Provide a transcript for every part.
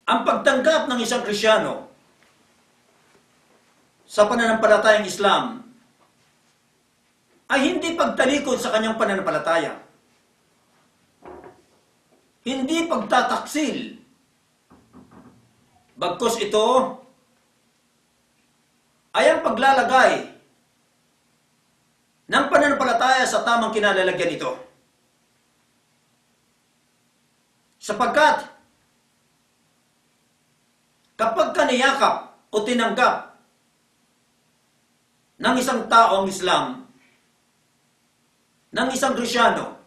Ang pagtanggap ng isang Kristiyano sa pananampalatayang Islam ay hindi pagtalikod sa kanyang pananampalataya. Hindi pagtataksil. Bagkus ito ay ang paglalagay ng pananampalataya sa tamang kinalalagyan ito. Sapagkat kapag kaniyakap o tinanggap ng isang taong Islam, ng isang Kristiyano,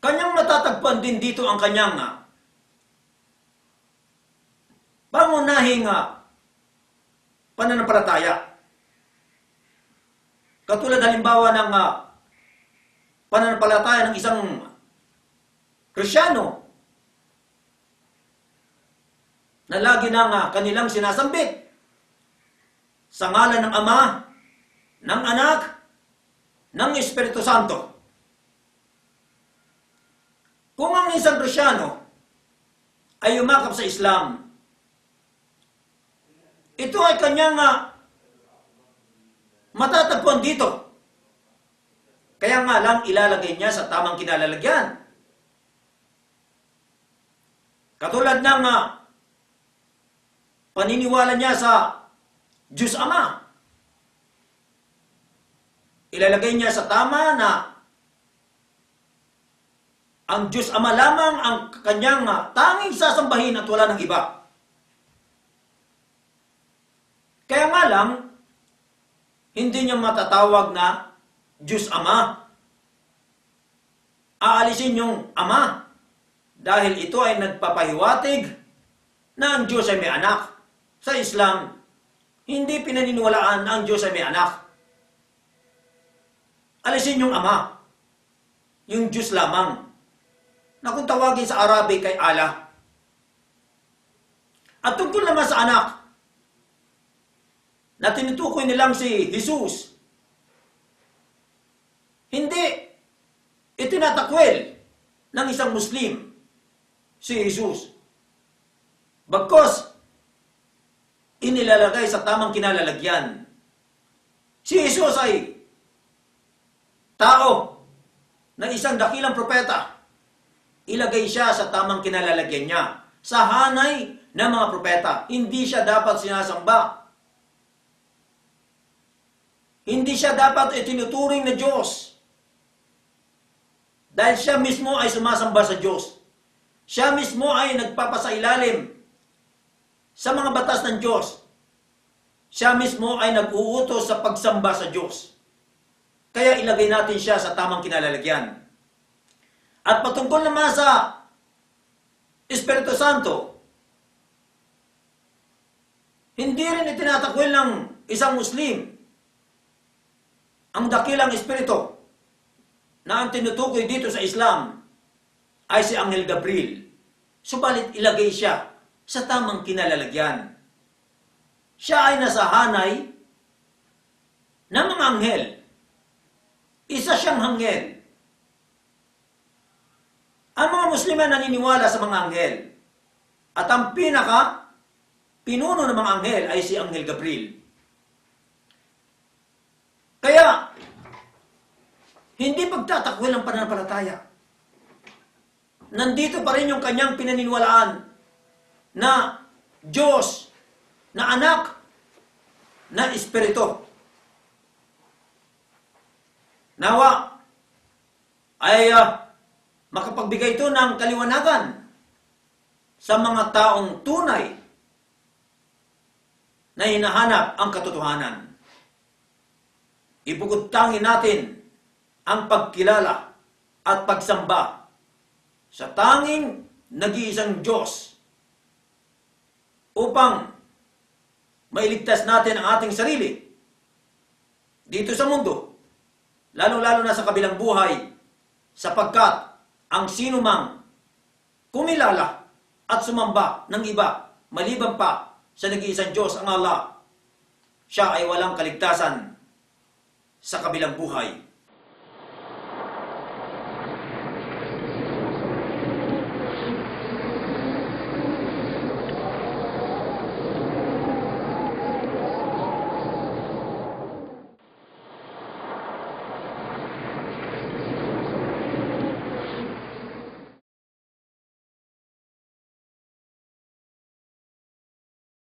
kanyang matatagpuan din dito ang kanyang pangunahing pananampalataya. Katulad halimbawa ng pananampalataya ng isang Kristiyano na lagi nang kanilang sinasambit sa ngalan ng Ama, ng Anak, ng Espiritu Santo. Kung ang isang Kristiyano ay umakap sa Islam, ito ay kanyang matatagpuan dito. Kaya nga lang ilalagay niya sa tamang kinalalagyan. Katulad ng paniniwala niya sa Diyos Ama. Ilalagay niya sa tama na ang Diyos Ama lamang ang kanyang tanging sasambahin at wala ng iba. Kaya nga lang, hindi niya matatawag na Diyos Ama. Aalisin yung Ama dahil ito ay nagpapahiwatig na ang Diyos ay may anak. Sa Islam, hindi pinaniniwalaan na ang Diyos ay may anak. Alisin yung Ama, yung Diyos lamang, na kung tawagin sa Arabic kay Allah. At tungkol naman sa anak, na tinutukoy nilang si Jesus, hindi itinatakwil ng isang Muslim si Jesus. Bagkus, inilalagay sa tamang kinalalagyan. Si Jesus ay tao na isang dakilang propeta. Ilagay siya sa tamang kinalalagyan niya. Sa hanay ng mga propeta, hindi siya dapat sinasamba. Hindi siya dapat itinuturing na Diyos. Dahil siya mismo ay sumasamba sa Diyos. Siya mismo ay nagpapasailalim sa mga batas ng Diyos. Siya mismo ay nag-uutos sa pagsamba sa Diyos. Kaya ilagay natin siya sa tamang kinalalagyan. At patungkol naman sa Espiritu Santo, hindi rin itinatakwil ng isang Muslim ang dakilang Espiritu na ang tinutukoy dito sa Islam ay si Anghel Gabriel. Subalit ilagay siya sa tamang kinalalagyan. Siya ay nasa hanay ng mga anghel. Isa siyang anghel. Ang mga Musliman naniniwala sa mga anghel. At ang pinuno ng mga anghel ay si Anghel Gabriel. Kaya, hindi pagtatakwil ang pananampalataya. Nandito pa rin yung kanyang pinaniniwalaan na Diyos, na anak, na Espiritu. Nawa ay makapagbigay ito ng kaliwanagan sa mga taong tunay na hinahanap ang katotohanan. Ipugtangin natin ang pagkilala at pagsamba sa tanging nag-iisang Diyos upang mailigtas natin ang ating sarili dito sa mundo, lalo-lalo na sa kabilang buhay, sapagkat ang sinumang kumilala at sumamba ng iba maliban pa sa nag-iisang Diyos ang Allah, siya ay walang kaligtasan sa kabilang buhay.